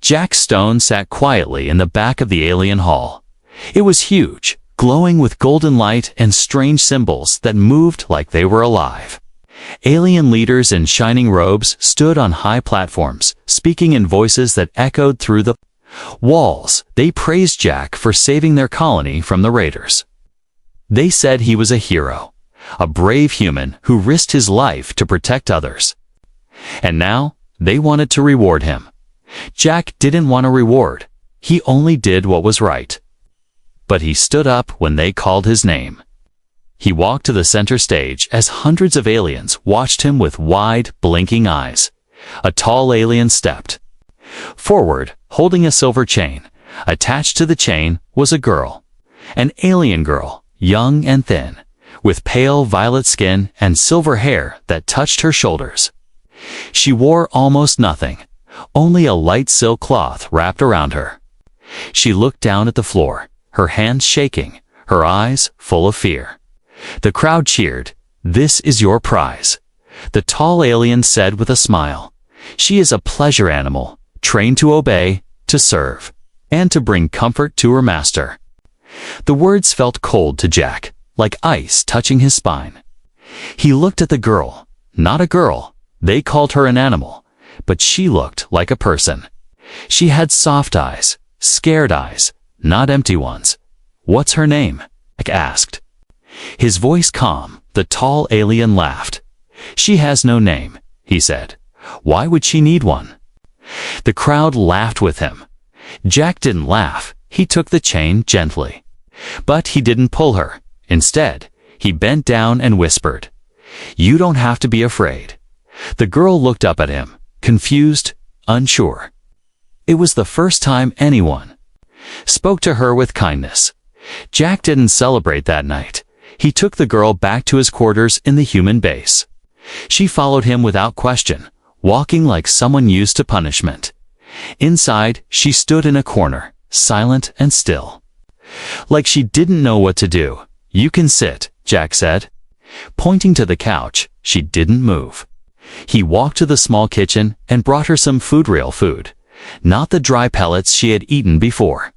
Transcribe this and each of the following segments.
Jack Stone sat quietly in the back of the alien hall. It was huge, glowing with golden light and strange symbols that moved like they were alive. Alien leaders in shining robes stood on high platforms, speaking in voices that echoed through the walls. They praised Jack for saving their colony from the raiders. They said he was a hero, a brave human who risked his life to protect others. And now, they wanted to reward him. Jack didn't want a reward. He only did what was right. But he stood up when they called his name. He walked to the center stage as hundreds of aliens watched him with wide, blinking eyes. A tall alien stepped forward, holding a silver chain. Attached to the chain was a girl. An alien girl, young and thin, with pale violet skin and silver hair that touched her shoulders. She wore almost nothing, only a light silk cloth wrapped around her. She looked down at the floor, her hands shaking, her eyes full of fear. The crowd cheered. "This is your prize," the tall alien said with a smile. "She is a pleasure animal, trained to obey, to serve, and to bring comfort to her master." The words felt cold to Jack, like ice touching his spine. He looked at the girl. Not a girl. They called her an animal, but she looked like a person. She had soft eyes, scared eyes, not empty ones. "What's her name?" Jack asked. His voice calm, the tall alien laughed. "She has no name," he said. "Why would she need one?" The crowd laughed with him. Jack didn't laugh. He took the chain gently. But he didn't pull her. Instead, he bent down and whispered, "You don't have to be afraid." The girl looked up at him, confused, unsure. It was the first time anyone spoke to her with kindness. Jack didn't celebrate that night. He took the girl back to his quarters in the human base. She followed him without question, walking like someone used to punishment. Inside, she stood in a corner, silent and still. Like she didn't know what to do. "You can sit," Jack said. Pointing to the couch, she didn't move. He walked to the small kitchen and brought her some real food, not the dry pellets she had eaten before.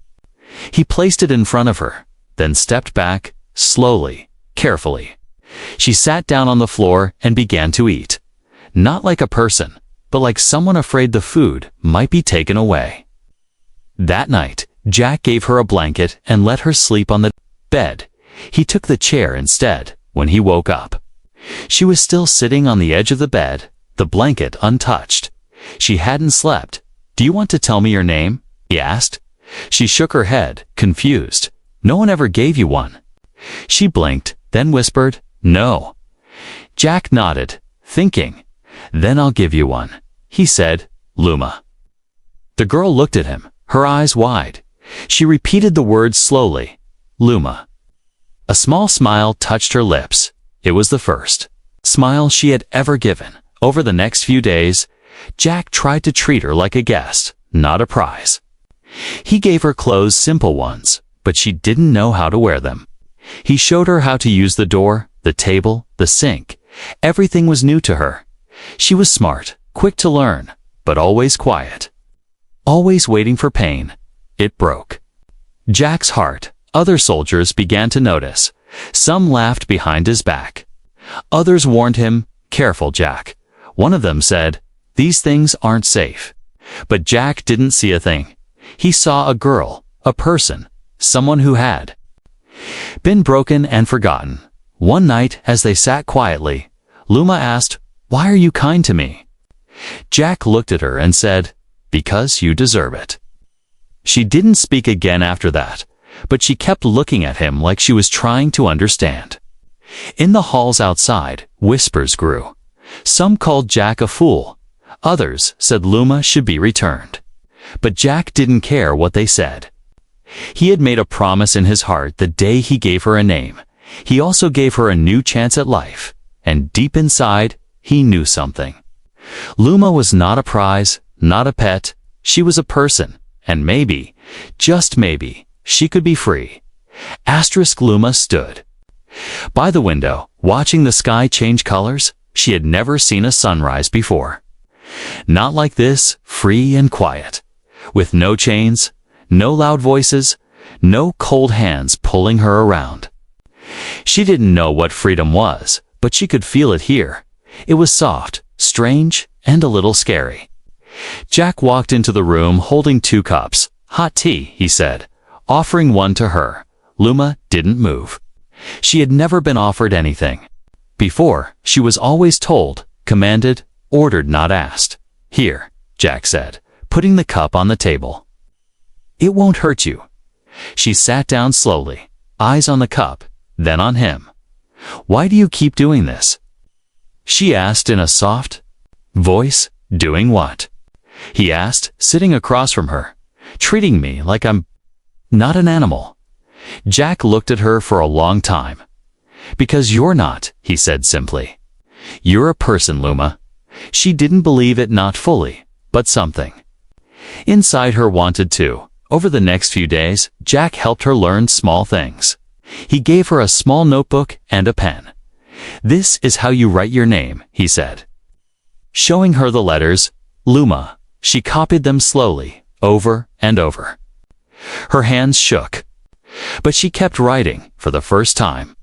He placed it in front of her, then stepped back, slowly, carefully. She sat down on the floor and began to eat. Not like a person, but like someone afraid the food might be taken away. That night, Jack gave her a blanket and let her sleep on the bed. He took the chair instead when he woke up. She was still sitting on the edge of the bed, the blanket untouched. She hadn't slept. "Do you want to tell me your name?" he asked. She shook her head, confused. "No one ever gave you one." She blinked, then whispered, "No." Jack nodded, thinking. "Then I'll give you one," he said, "Luma." The girl looked at him, her eyes wide. She repeated the words slowly, "Luma." A small smile touched her lips. It was the first smile she had ever given. Over the next few days, Jack tried to treat her like a guest, not a prize. He gave her clothes, simple ones, but she didn't know how to wear them. He showed her how to use the door, the table, the sink. Everything was new to her. She was smart, quick to learn, but always quiet. Always waiting for pain. It broke Jack's heart. Other soldiers began to notice. Some laughed behind his back. Others warned him, "Careful, Jack." One of them said, "These things aren't safe." But Jack didn't see a thing. He saw a girl, a person, someone who had been broken and forgotten. One night, as they sat quietly, Luma asked, "Why are you kind to me?" Jack looked at her and said, "Because you deserve it." She didn't speak again after that, but she kept looking at him like she was trying to understand. In the halls outside, whispers grew. Some called Jack a fool. Others said Luma should be returned. But Jack didn't care what they said. He had made a promise in his heart the day he gave her a name. He also gave her a new chance at life. And deep inside, he knew something. Luma was not a prize, not a pet. She was a person. And maybe, just maybe, she could be free. Luma stood by the window, watching the sky change colors. She had never seen a sunrise before. Not like this, free and quiet. with no chains, no loud voices, no cold hands pulling her around. She didn't know what freedom was, but she could feel it here. It was soft, strange, and a little scary. Jack walked into the room holding 2 cups. "Hot tea," he said, offering one to her. Luma didn't move. She had never been offered anything. Before, she was always told, commanded, ordered, not asked. "Here," Jack said, putting the cup on the table. "It won't hurt you." She sat down slowly, eyes on the cup, then on him. "Why do you keep doing this?" she asked in a soft voice. "Doing what?" he asked, sitting across from her. "Treating me like I'm not an animal." Jack looked at her for a long time. "Because you're not," he said simply. "You're a person, Luma." She didn't believe it, not fully, but something inside her wanted to. Over the next few days, Jack helped her learn small things. He gave her a small notebook and a pen. "This is how you write your name," he said, showing her the letters. Luma. She copied them slowly, over and over. Her hands shook, but she kept writing. For the first time,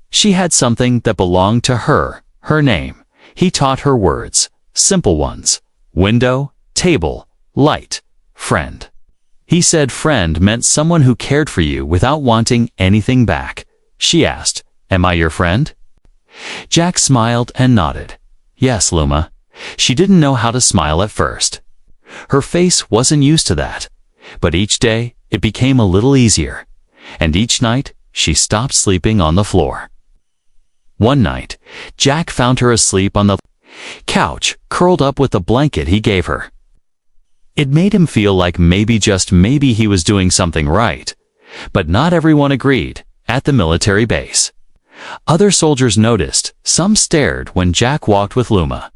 she had something that belonged to her, her name. He taught her words, simple ones: window, table, light, friend. He said friend meant someone who cared for you without wanting anything back. She asked, "Am I your friend?" Jack smiled and nodded. "Yes, Luma." She didn't know how to smile at first. Her face wasn't used to that. But each day, it became a little easier. And each night, she stopped sleeping on the floor. One night, Jack found her asleep on the couch, curled up with the blanket he gave her. It made him feel like maybe, just maybe, he was doing something right. But not everyone agreed. At the military base, other soldiers noticed. Some stared when Jack walked with Luma.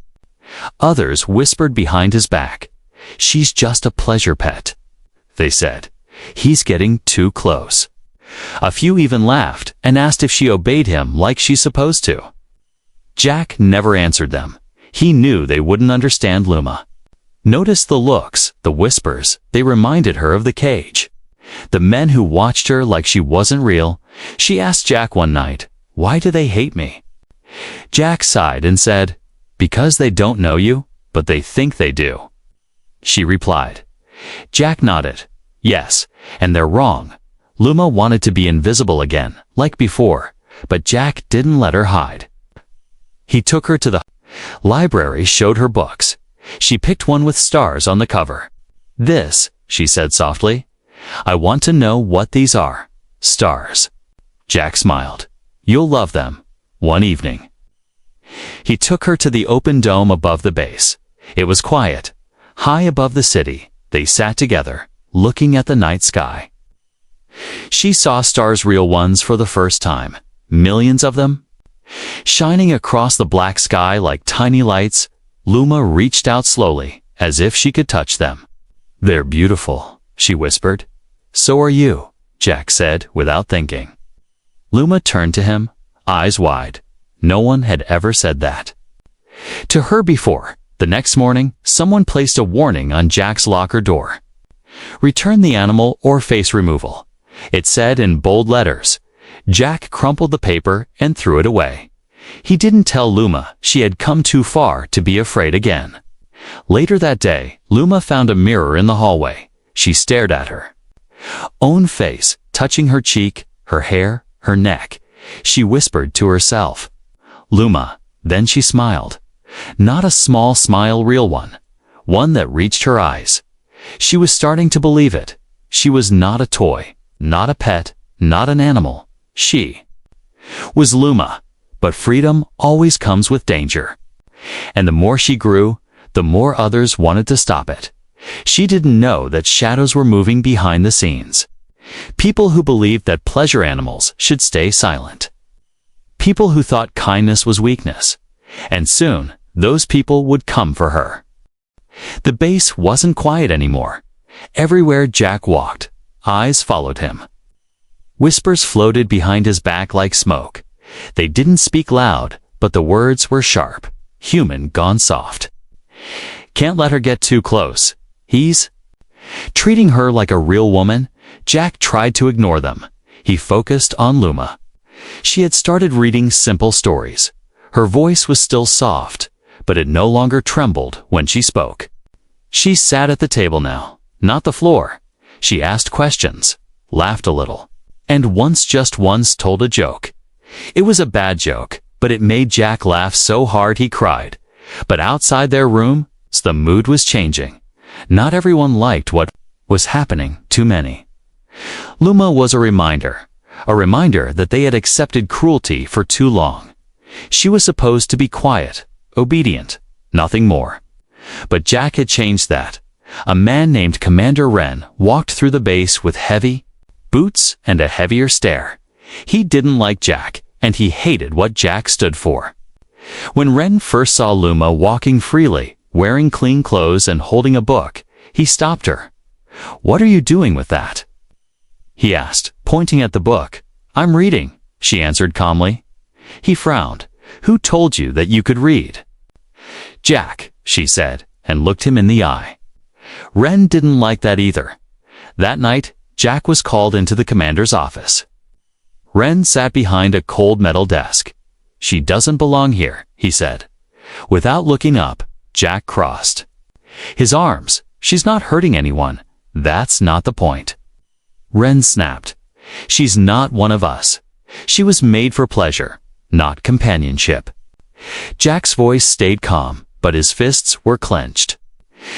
Others whispered behind his back, "She's just a pleasure pet," they said. "He's getting too close." A few even laughed and asked if she obeyed him like she's supposed to. Jack never answered them. He knew they wouldn't understand Luma. Notice the looks, the whispers. They reminded her of the cage. The men who watched her like she wasn't real. She asked Jack one night, "Why do they hate me?" Jack sighed and said, "Because they don't know you, but they think they do." She replied. Jack nodded. "Yes, and they're wrong." Luma wanted to be invisible again, like before, but Jack didn't let her hide. He took her to the library, showed her books. She picked one with stars on the cover. "This," she said softly. "I want to know what these are." "Stars." Jack smiled. "You'll love them. One evening." He took her to the open dome above the base. It was quiet. High above the city, they sat together, looking at the night sky. She saw stars, real ones, for the first time. Millions of them, shining across the black sky like tiny lights. Luma reached out slowly, as if she could touch them. "They're beautiful," she whispered. "So are you," Jack said without thinking. Luma turned to him, eyes wide. No one had ever said that to her before. The next morning, someone placed a warning on Jack's locker door. "Return the animal or face removal," it said in bold letters. Jack crumpled the paper and threw it away. He didn't tell Luma she had come too far to be afraid again. Later that day, Luma found a mirror in the hallway. She stared at her own face, touching her cheek, her hair, her neck. She whispered to herself, "Luma." Then she smiled. Not a small smile, real one. One that reached her eyes. She was starting to believe it. She was not a toy, not a pet, not an animal. She was Luma. But freedom always comes with danger. And the more she grew, the more others wanted to stop it. She didn't know that shadows were moving behind the scenes. People who believed that pleasure animals should stay silent. People who thought kindness was weakness. And soon, those people would come for her. The base wasn't quiet anymore. Everywhere Jack walked, eyes followed him. Whispers floated behind his back like smoke. They didn't speak loud, but the words were sharp. Human gone soft. Can't let her get too close. He's Treating her like a real woman, Jack tried to ignore them. He focused on Luma. She had started reading simple stories. Her voice was still soft, but it no longer trembled when she spoke. She sat at the table now, not the floor. She asked questions, laughed a little, and just once told a joke. It was a bad joke, but it made Jack laugh so hard he cried. But outside their room, the mood was changing. Not everyone liked what was happening to many. Luma was a reminder that they had accepted cruelty for too long. She was supposed to be quiet, obedient, nothing more. But Jack had changed that. A man named Commander Wren walked through the base with heavy boots and a heavier stare. He didn't like Jack, and he hated what Jack stood for. When Wren first saw Luma walking freely, wearing clean clothes and holding a book, he stopped her. "What are you doing with that?" he asked, pointing at the book. "I'm reading," she answered calmly. He frowned. "Who told you that you could read?" "Jack," she said, and looked him in the eye. Wren didn't like that either. That night, Jack was called into the commander's office. Wren sat behind a cold metal desk. "She doesn't belong here," he said. Without looking up, Jack crossed his arms. "She's not hurting anyone. That's not the point." Wren snapped. "She's not one of us. She was made for pleasure, not companionship." Jack's voice stayed calm, but his fists were clenched.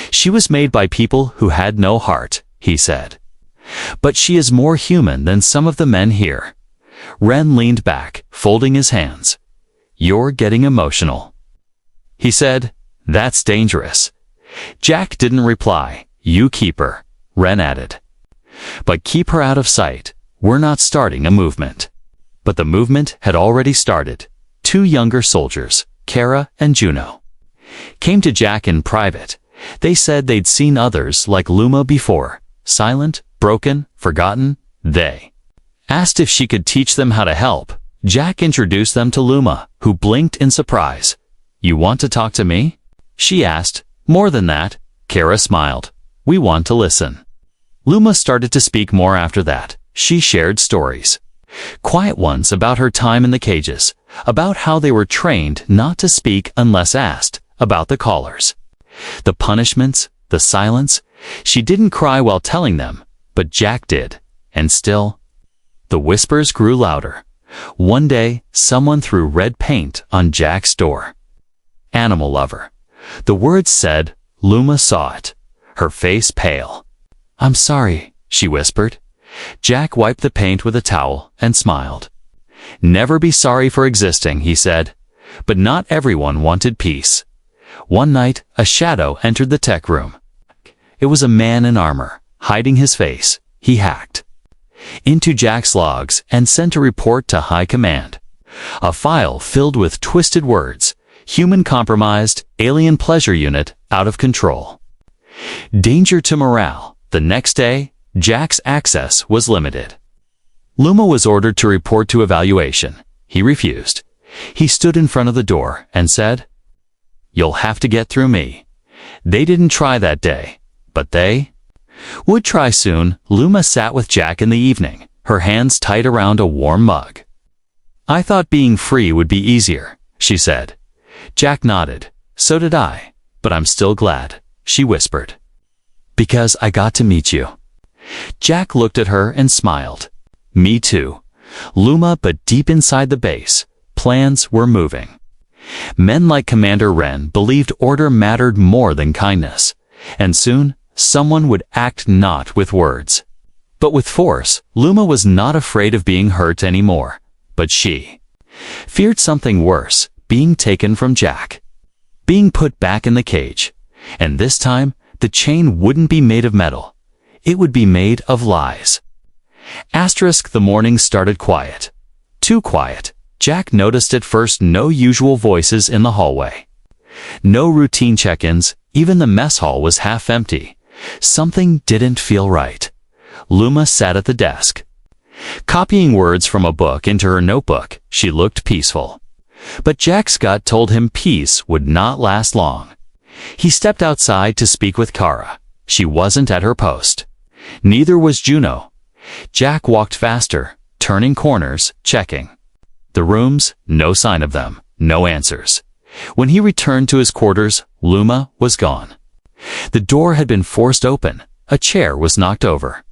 "She was made by people who had no heart," he said. "But she is more human than some of the men here." Wren leaned back, folding his hands. "You're getting emotional," he said. "That's dangerous." Jack didn't reply. "You keep her," Wren added. "But keep her out of sight. We're not starting a movement." But the movement had already started. 2 younger soldiers, Kara and Juno, came to Jack in private. They said they'd seen others like Luma before, silent, broken, forgotten. They asked if she could teach them how to help. Jack introduced them to Luma, who blinked in surprise. "You want to talk to me?" she asked. "More than that," Kara smiled. "We want to listen." Luma started to speak more after that. She shared stories. Quiet ones about her time in the cages, about how they were trained not to speak unless asked, about the callers, the punishments, the silence. She didn't cry while telling them, but Jack did, and still. The whispers grew louder. One day, someone threw red paint on Jack's door. "Animal lover." The words said. Luma saw it, her face pale. "I'm sorry," she whispered. Jack wiped the paint with a towel and smiled. "Never be sorry for existing," he said. But not everyone wanted peace. One night, a shadow entered the tech room. It was a man in armor, hiding his face. He hacked into Jack's logs and sent a report to High Command. A file filled with twisted words. Human compromised, alien pleasure unit out of control. Danger to morale. The next day, Jack's access was limited. Luma was ordered to report to evaluation. He refused. He stood in front of the door and said, "You'll have to get through me." They didn't try that day, but they would try soon. Luma sat with Jack in the evening, her hands tight around a warm mug. "I thought being free would be easier," she said. Jack nodded. "So did I, but I'm still glad," she whispered. "Because I got to meet you." Jack looked at her and smiled. "Me too." Luma, but deep inside the base, plans were moving. Men like Commander Wren believed order mattered more than kindness, and soon someone would act not with words, but with force. Luma was not afraid of being hurt anymore, but she feared something worse, being taken from Jack, being put back in the cage. And this time, the chain wouldn't be made of metal. It would be made of lies. The morning started quiet. Too quiet. Jack noticed at first no usual voices in the hallway. No routine check-ins. Even the mess hall was half empty. Something didn't feel right. Luma sat at the desk, copying words from a book into her notebook. She looked peaceful. But Jack's gut told him peace would not last long. He stepped outside to speak with Kara. She wasn't at her post. Neither was Juno. Jack walked faster, turning corners, checking. The rooms, no sign of them, no answers. When he returned to his quarters, Luma was gone. The door had been forced open, a chair was knocked over,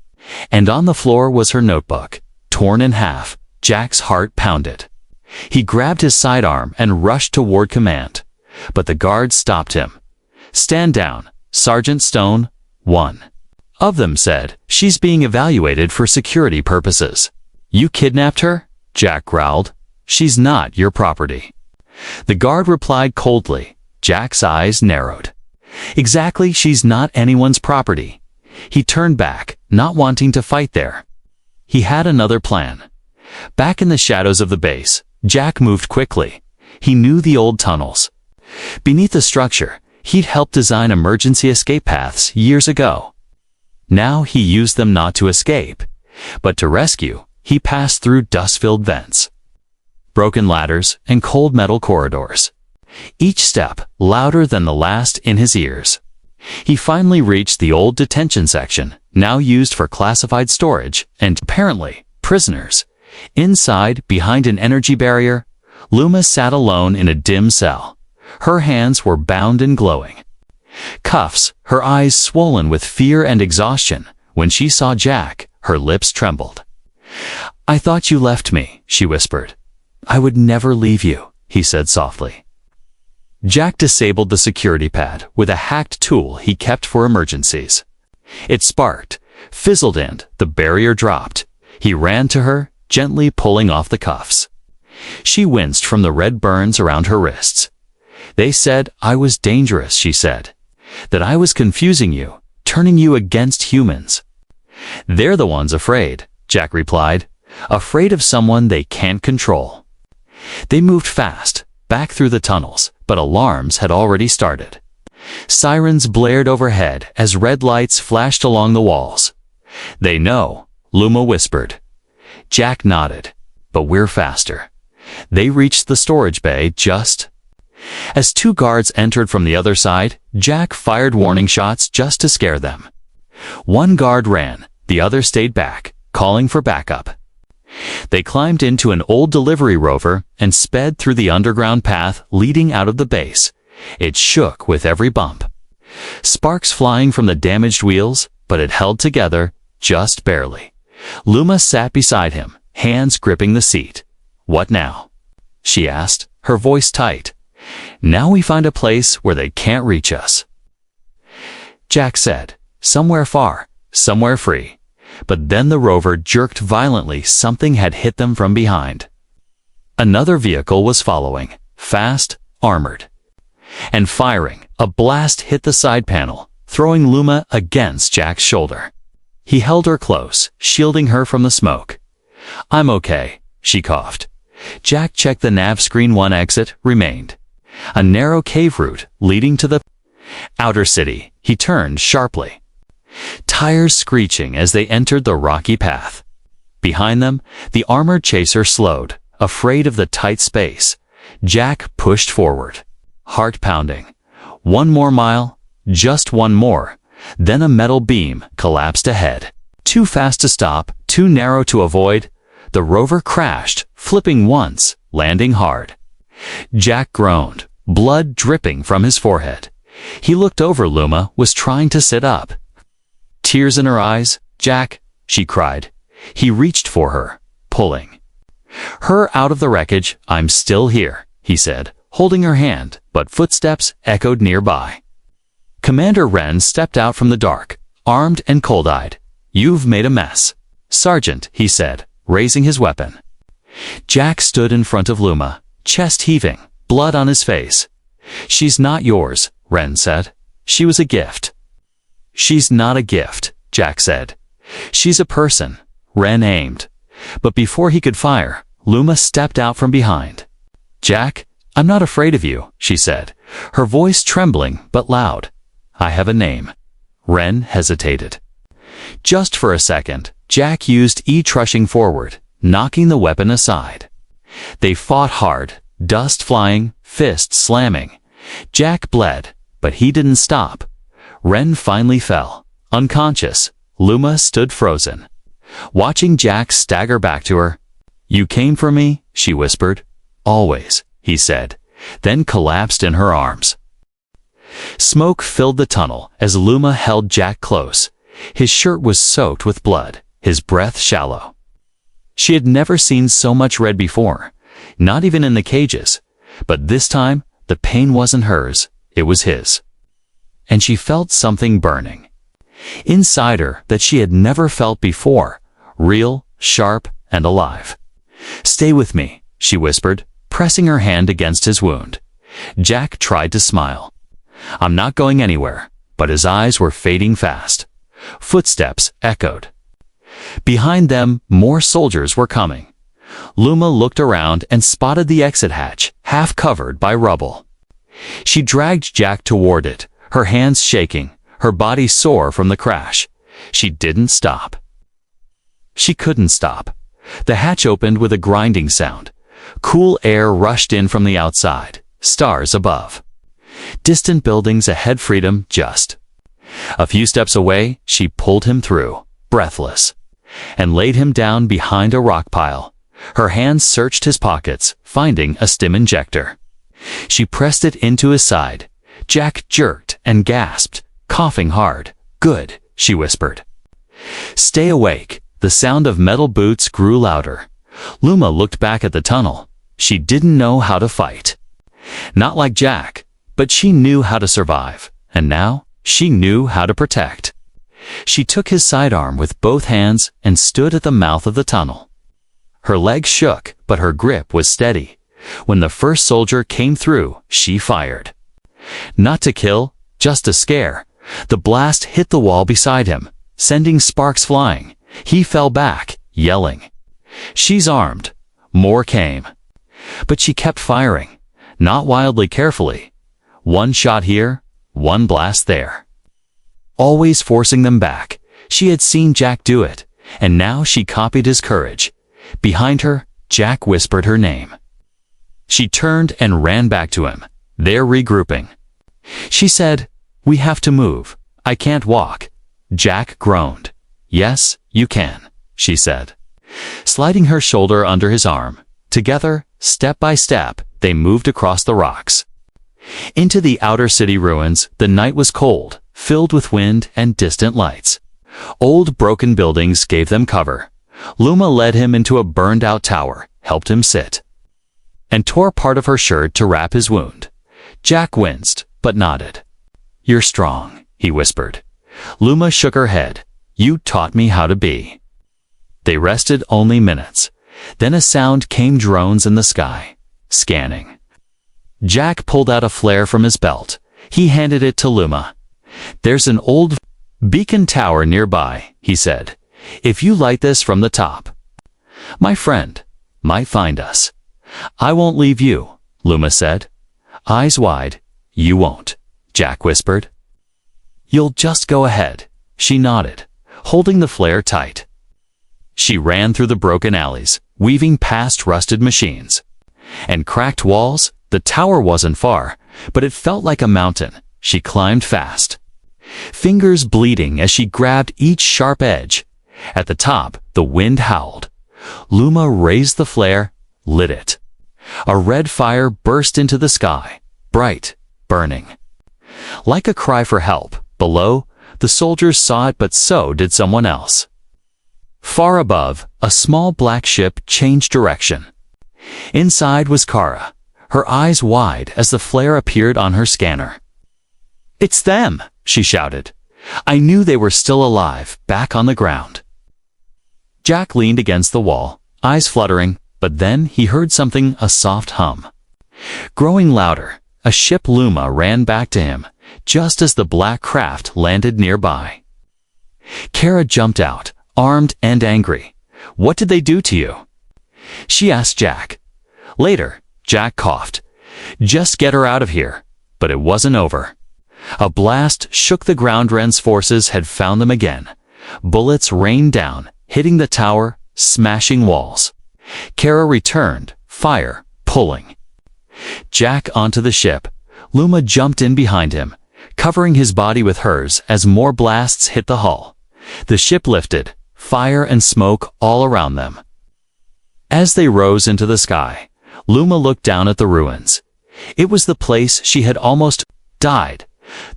and on the floor was her notebook, torn in half. Jack's heart pounded. He grabbed his sidearm and rushed toward command, but the guards stopped him. "Stand down, Sergeant Stone." One of them said, "She's being evaluated for security purposes." "You kidnapped her?" Jack growled. "She's not your property." The guard replied coldly. Jack's eyes narrowed. "Exactly, she's not anyone's property." He turned back, not wanting to fight there. He had another plan. Back in the shadows of the base, Jack moved quickly. He knew the old tunnels. Beneath the structure, he'd helped design emergency escape paths years ago. Now he used them not to escape, but to rescue. He passed through dust-filled vents, broken ladders, and cold metal corridors, each step louder than the last in his ears. He finally reached the old detention section, now used for classified storage and, apparently, prisoners. Inside, behind an energy barrier, Luma sat alone in a dim cell. Her hands were bound and glowing. Cuffs, her eyes swollen with fear and exhaustion. When she saw Jack, her lips trembled. "I thought you left me," she whispered. "I would never leave you," he said softly. Jack disabled the security pad with a hacked tool he kept for emergencies. It sparked, fizzled, and the barrier dropped. He ran to her, gently pulling off the cuffs. She winced from the red burns around her wrists. "They said I was dangerous," she said. "That I was confusing you, turning you against humans." "They're the ones afraid," Jack replied. "Afraid of someone they can't control." They moved fast, back through the tunnels, but alarms had already started. Sirens blared overhead as red lights flashed along the walls. "They know," Luma whispered. Jack nodded. "But we're faster." They reached the storage bay just as two guards entered from the other side. Jack fired warning shots just to scare them. One guard ran, the other stayed back, calling for backup. They climbed into an old delivery rover and sped through the underground path leading out of the base. It shook with every bump. Sparks flying from the damaged wheels, but it held together, just barely. Luma sat beside him, hands gripping the seat. "What now?" she asked, her voice tight. "Now we find a place where they can't reach us," Jack said. "Somewhere far, somewhere free." But then the rover jerked violently. Something had hit them from behind. Another vehicle was following, fast, armored, and firing. A blast hit the side panel, throwing Luma against Jack's shoulder. He held her close, shielding her from the smoke. "I'm okay," she coughed. Jack checked the nav screen. One exit remained. A narrow cave route leading to the outer city. He turned sharply, tires screeching as they entered the rocky path. Behind them, the armored chaser slowed, afraid of the tight space. Jack pushed forward, heart pounding. One more mile, just one more. Then a metal beam collapsed ahead. Too fast to stop, too narrow to avoid. The rover crashed, flipping once, landing hard. Jack groaned, blood dripping from his forehead. He looked over. Luma was trying to sit up, tears in her eyes. "Jack," she cried. He reached for her, pulling her out of the wreckage. "I'm still here," he said, holding her hand, but footsteps echoed nearby. Commander Wren stepped out from the dark, armed and cold-eyed. "You've made a mess, Sergeant," he said, raising his weapon. Jack stood in front of Luma, chest heaving, blood on his face. "She's not yours," Wren said. "She was a gift." "She's not a gift," Jack said. "She's a person." Wren aimed, but before he could fire, Luma stepped out from behind. "Jack, I'm not afraid of you," she said, her voice trembling but loud. "I have a name." Wren hesitated. Just for a second, Jack used rushing forward, knocking the weapon aside. They fought hard, dust flying, fists slamming. Jack bled, but he didn't stop. Wren finally fell, Unconscious, Luma stood frozen, watching Jack stagger back to her. "You came for me?" she whispered. "Always," he said, then collapsed in her arms. Smoke filled the tunnel as Luma held Jack close. His shirt was soaked with blood, his breath shallow. She had never seen so much red before, not even in the cages, but this time the pain wasn't hers, it was his. And she felt something burning inside her that she had never felt before, real, sharp, and alive. "Stay with me," she whispered, pressing her hand against his wound. Jack tried to smile. "I'm not going anywhere," but his eyes were fading fast. Footsteps echoed. Behind them, more soldiers were coming. Luma looked around and spotted the exit hatch, half covered by rubble. She dragged Jack toward it, her hands shaking, her body sore from the crash. She didn't stop. She couldn't stop. The hatch opened with a grinding sound. Cool air rushed in from the outside, stars above. Distant buildings ahead, freedom just. A few steps away, she pulled him through, breathless, and laid him down behind a rock pile. Her hands searched his pockets, finding a stim injector. She pressed it into his side. Jack jerked and gasped, coughing hard. "Good," she whispered. "Stay awake." The sound of metal boots grew louder. Luma looked back at the tunnel. She didn't know how to fight. Not like Jack, but she knew how to survive, and now she knew how to protect. She took his sidearm with both hands and stood at the mouth of the tunnel. Her legs shook, but her grip was steady. When the first soldier came through, she fired. Not to kill, just to scare. The blast hit the wall beside him, sending sparks flying. He fell back, yelling. "She's armed." More came. But she kept firing, not wildly carefully. One shot here, one blast there. Always forcing them back. She had seen Jack do it, and now she copied his courage. Behind her, Jack whispered her name. She turned and ran back to him. They're regrouping. She said, "We have to move. I can't walk." Jack groaned. "Yes, you can," she said, sliding her shoulder under his arm. Together, step by step, they moved across the rocks. Into the outer city ruins, the night was cold, filled with wind and distant lights. Old broken buildings gave them cover. Luma led him into a burned-out tower, helped him sit, and tore part of her shirt to wrap his wound. Jack winced, but nodded. "You're strong," he whispered. Luma shook her head. "You taught me how to be." They rested only minutes. Then a sound came, drones in the sky, scanning. Jack pulled out a flare from his belt. He handed it to Luma. "There's an old beacon tower nearby," he said. "If you light this from the top, my friend might find us." "I won't leave you," Luma said. Eyes wide. "You won't," Jack whispered. "You'll just go ahead." She nodded, holding the flare tight. She ran through the broken alleys, weaving past rusted machines and cracked walls. The tower wasn't far, but it felt like a mountain. She climbed fast, fingers bleeding as she grabbed each sharp edge. At the top, the wind howled. Luma raised the flare, lit it. A red fire burst into the sky, bright, burning. Like a cry for help, below, the soldiers saw it, but so did someone else. Far above, a small black ship changed direction. Inside was Kara, her eyes wide as the flare appeared on her scanner. "It's them!" she shouted. "I knew they were still alive, back on the ground." Jack leaned against the wall, eyes fluttering, but then he heard something, a soft hum. Growing louder, a ship. Luma ran back to him, just as the black craft landed nearby. Kara jumped out, armed and angry. "What did they do to you?" she asked Jack. Later, Jack coughed. "Just get her out of here." But it wasn't over. A blast shook the ground. Ren's forces had found them again. Bullets rained down, hitting the tower, smashing walls. Kara returned, fire, pulling Jack onto the ship. Luma jumped in behind him, covering his body with hers as more blasts hit the hull. The ship lifted, fire and smoke all around them. As they rose into the sky, Luma looked down at the ruins. It was the place she had almost died,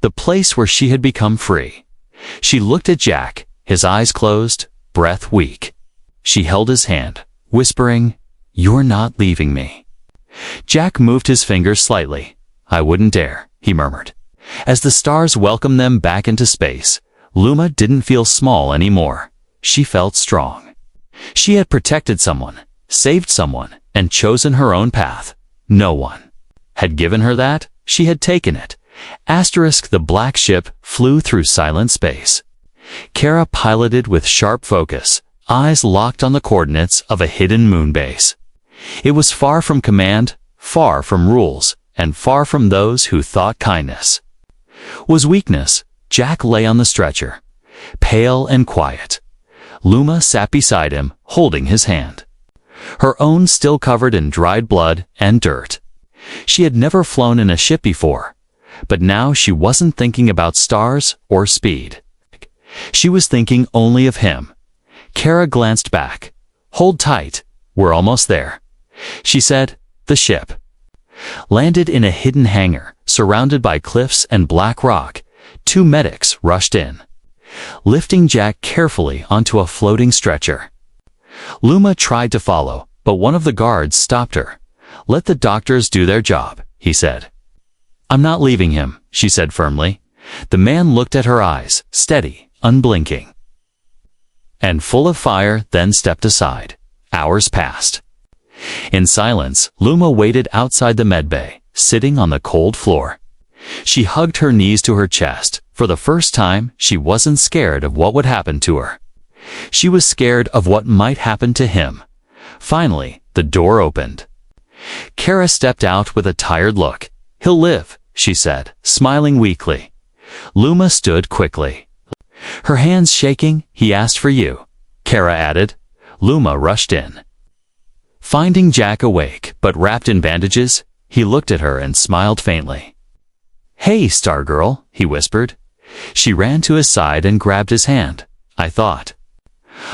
the place where she had become free. She looked at Jack, his eyes closed, breath weak. She held his hand, whispering, "You're not leaving me." Jack moved his fingers slightly. "I wouldn't dare," he murmured. As the stars welcomed them back into space, Luma didn't feel small anymore. She felt strong. She had protected someone, saved someone, and chosen her own path. No one had given her that. She had taken it. The black ship flew through silent space. Kara piloted with sharp focus, eyes locked on the coordinates of a hidden moon base. It was far from command, far from rules, and far from those who thought kindness was weakness. Jack lay on the stretcher, pale and quiet. Luma sat beside him, holding his hand, her own still covered in dried blood and dirt. She had never flown in a ship before, but now she wasn't thinking about stars or speed. She was thinking only of him. Kara glanced back. "Hold tight, we're almost there," she said. The ship landed in a hidden hangar, surrounded by cliffs and black rock. 2 medics rushed in, lifting Jack carefully onto a floating stretcher. Luma tried to follow, but one of the guards stopped her. "Let the doctors do their job," he said. "I'm not leaving him," she said firmly. The man looked at her eyes, steady, unblinking, and full of fire, then stepped aside. Hours passed. In silence, Luma waited outside the medbay, sitting on the cold floor. She hugged her knees to her chest. For the first time, she wasn't scared of what would happen to her. She was scared of what might happen to him. Finally, the door opened. Kara stepped out with a tired look. "He'll live," she said, smiling weakly. Luma stood quickly, her hands shaking. "He asked for you," Kara added. Luma rushed in, finding Jack awake but wrapped in bandages. He looked at her and smiled faintly. "Hey, Stargirl," he whispered. She ran to his side and grabbed his hand. "I thought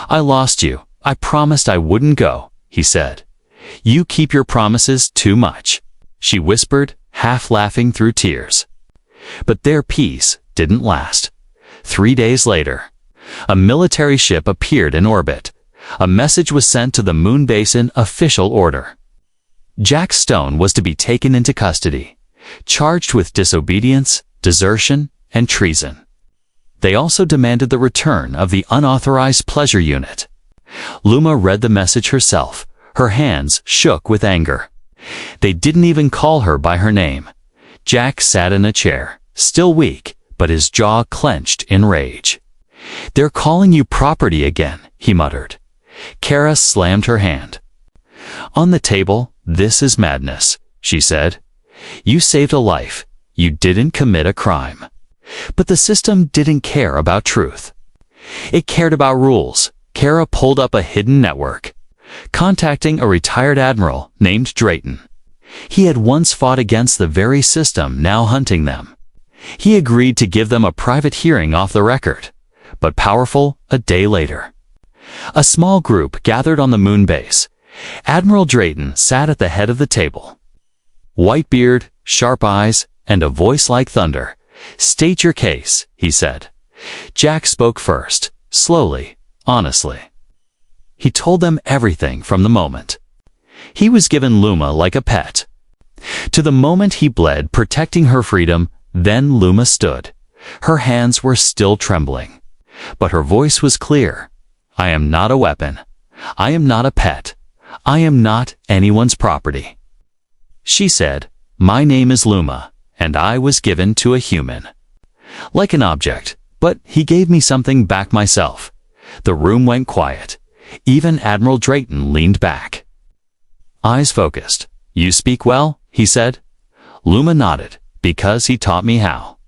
I lost you. I promised I wouldn't go," he said. "You keep your promises too much," she whispered, half laughing through tears. But their peace didn't last. 3 days later, a military ship appeared in orbit. A message was sent to the moon basin official order. Jack Stone was to be taken into custody, charged with disobedience, desertion, and treason. They also demanded the return of the unauthorized pleasure unit. Luma read the message herself. Her hands shook with anger. They didn't even call her by her name. Jack sat in a chair, still weak, but his jaw clenched in rage. "They're calling you property again," he muttered. Kara slammed her hand on the table. "This is madness," she said. "You saved a life. You didn't commit a crime." But the system didn't care about truth. It cared about rules. Kara pulled up a hidden network, contacting a retired admiral named Drayton. He had once fought against the very system now hunting them. He agreed to give them a private hearing off the record. But powerful, a day later, a small group gathered on the moon base. Admiral Drayton sat at the head of the table. White beard, sharp eyes, and a voice like thunder. "State your case," he said. Jack spoke first, slowly, honestly. He told them everything from the moment he was given Luma like a pet, to the moment he bled protecting her freedom. Then Luma stood. Her hands were still trembling, but her voice was clear. "I am not a weapon. I am not a pet. I am not anyone's property," she said. "My name is Luma, and I was given to a human, like an object, but he gave me something back myself." The room went quiet. Even Admiral Drayton leaned back, eyes focused. "You speak well," he said. Luma nodded. "Because he taught me how."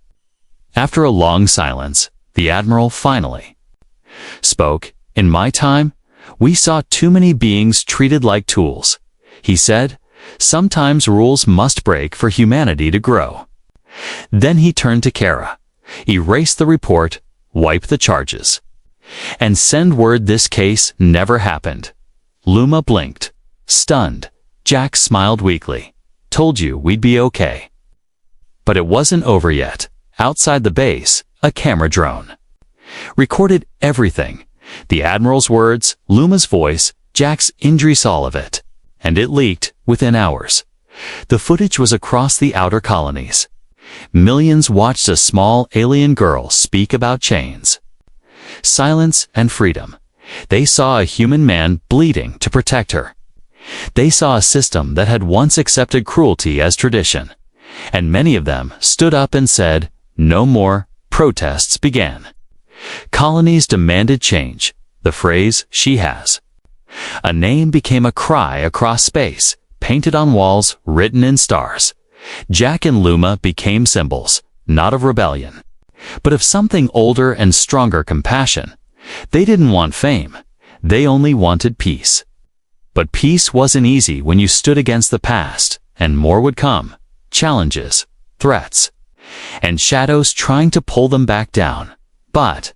After a long silence, the Admiral finally spoke. "In my time, we saw too many beings treated like tools," he said. "Sometimes rules must break for humanity to grow." Then he turned to Kara, erased the report, wiped the charges. And send word this case never happened. Luma blinked. Stunned, Jack smiled weakly. Told you we'd be okay. But it wasn't over yet. Outside the base, a camera drone recorded everything. The Admiral's words, Luma's voice, Jack's injuries, all of it. And it leaked within hours. The footage was across the outer colonies. Millions watched a small alien girl speak about chains, silence, and freedom. They saw a human man bleeding to protect her. They saw a system that had once accepted cruelty as tradition. And many of them stood up and said, "No more." Protests began. Colonies demanded change. The phrase, "she has a name," became a cry across space, painted on walls, written in stars. Jack and Luma became symbols, not of rebellion, but of something older and stronger: compassion. They didn't want fame. They only wanted peace. But peace wasn't easy when you stood against the past, and more would come. Challenges, threats, and shadows trying to pull them back down. But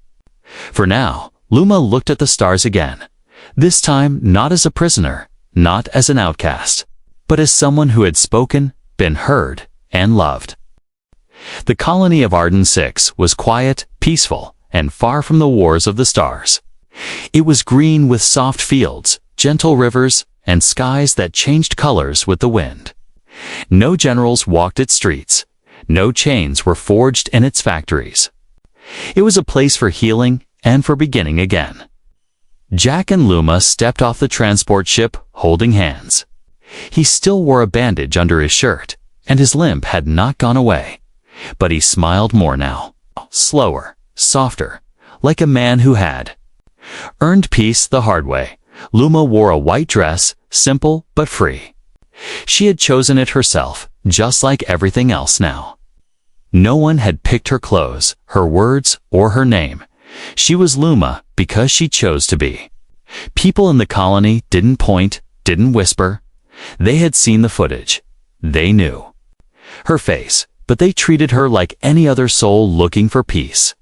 for now, Luma looked at the stars again. This time not as a prisoner, not as an outcast, but as someone who had spoken, been heard, and loved. The colony of Arden 6 was quiet, peaceful, and far from the wars of the stars. It was green with soft fields, gentle rivers, and skies that changed colors with the wind. No generals walked its streets. No chains were forged in its factories. It was a place for healing and for beginning again. Jack and Luma stepped off the transport ship, holding hands. He still wore a bandage under his shirt, and his limp had not gone away. But he smiled more now, slower, softer, like a man who had earned peace the hard way. Luma wore a white dress, simple but free. She had chosen it herself, just like everything else now. No one had picked her clothes, her words, or her name. She was Luma because she chose to be. People in the colony didn't point, didn't whisper. They had seen the footage. They knew her face, but they treated her like any other soul looking for peace.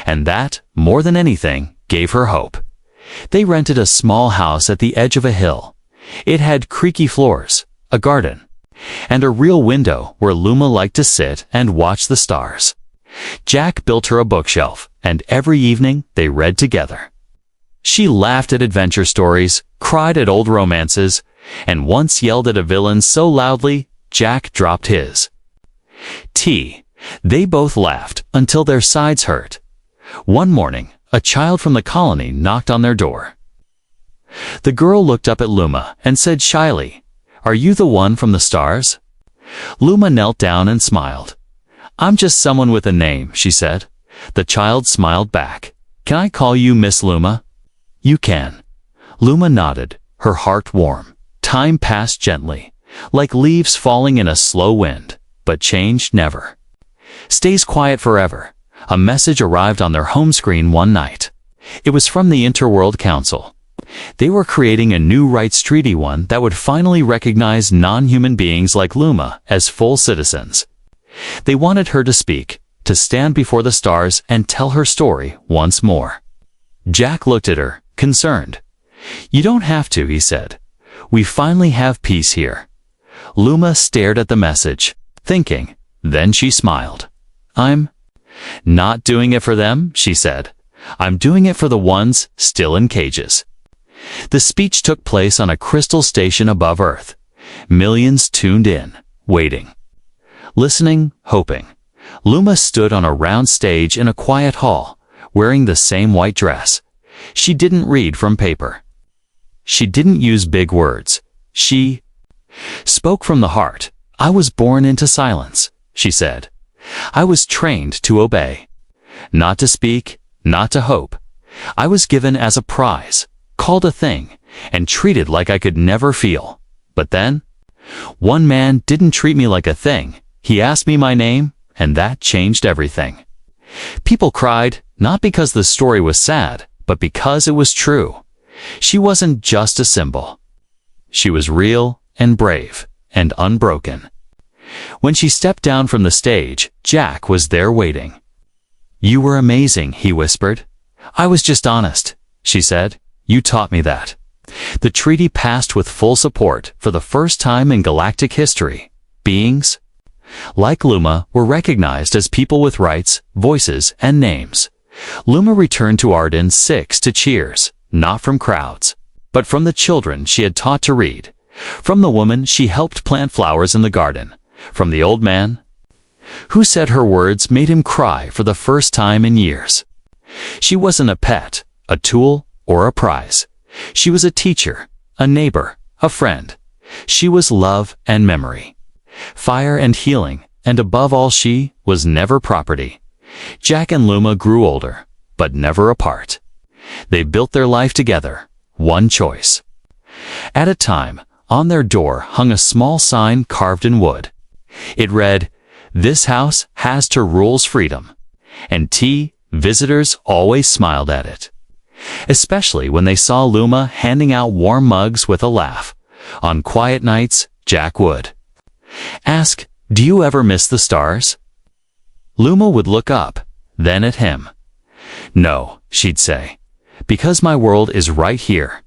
And that, more than anything, gave her hope. They rented a small house at the edge of a hill. It had creaky floors, a garden, and a real window where Luma liked to sit and watch the stars. Jack built her a bookshelf, and every evening they read together. She laughed at adventure stories, cried at old romances, and once yelled at a villain so loudly, Jack dropped his tea. They both laughed until their sides hurt. One morning, a child from the colony knocked on their door. The girl looked up at Luma and said shyly, "Are you the one from the stars?" Luma knelt down and smiled. "I'm just someone with a name," she said. The child smiled back. "Can I call you Miss Luma?" "You can." Luma nodded, her heart warm. Time passed gently, like leaves falling in a slow wind, but change never stays quiet forever. A message arrived on their home screen one night. It was from the Interworld Council. They were creating a new rights treaty, one that would finally recognize non-human beings like Luma as full citizens. They wanted her to speak, to stand before the stars and tell her story once more. Jack looked at her, concerned. "You don't have to," he said. "We finally have peace here." Luma stared at the message, thinking. Then she smiled. "I'm not doing it for them," she said. "I'm doing it for the ones still in cages." The speech took place on a crystal station above Earth. Millions tuned in, waiting, listening, hoping. Luma stood on a round stage in a quiet hall, wearing the same white dress. She didn't read from paper. She didn't use big words. She spoke from the heart. "I was born into silence," she said. "I was trained to obey. Not to speak, not to hope. I was given as a prize, called a thing, and treated like I could never feel. But then, one man didn't treat me like a thing. He asked me my name, and that changed everything." People cried, not because the story was sad, but because it was true. She wasn't just a symbol. She was real and brave and unbroken. When she stepped down from the stage, Jack was there waiting. "You were amazing," he whispered. "I was just honest," she said. "You taught me that." The treaty passed with full support for the first time in galactic history. Beings like Luma were recognized as people with rights, voices, and names. Luma returned to Arden 6 to cheers, not from crowds, but from the children she had taught to read, from the woman she helped plant flowers in the garden, from the old man who said her words made him cry for the first time in years. She wasn't a pet, a tool, or a prize. She was a teacher, a neighbor, a friend. She was love and memory, fire and healing, and above all she was never property. Jack and Luma grew older, but never apart. They built their life together, one choice at a time. On their door hung a small sign carved in wood. It read, "This house has to rules freedom." And visitors always smiled at it, especially when they saw Luma handing out warm mugs with a laugh. On quiet nights, Jack would ask, "Do you ever miss the stars?" Luma would look up, then at him. "No," she'd say, "because my world is right here,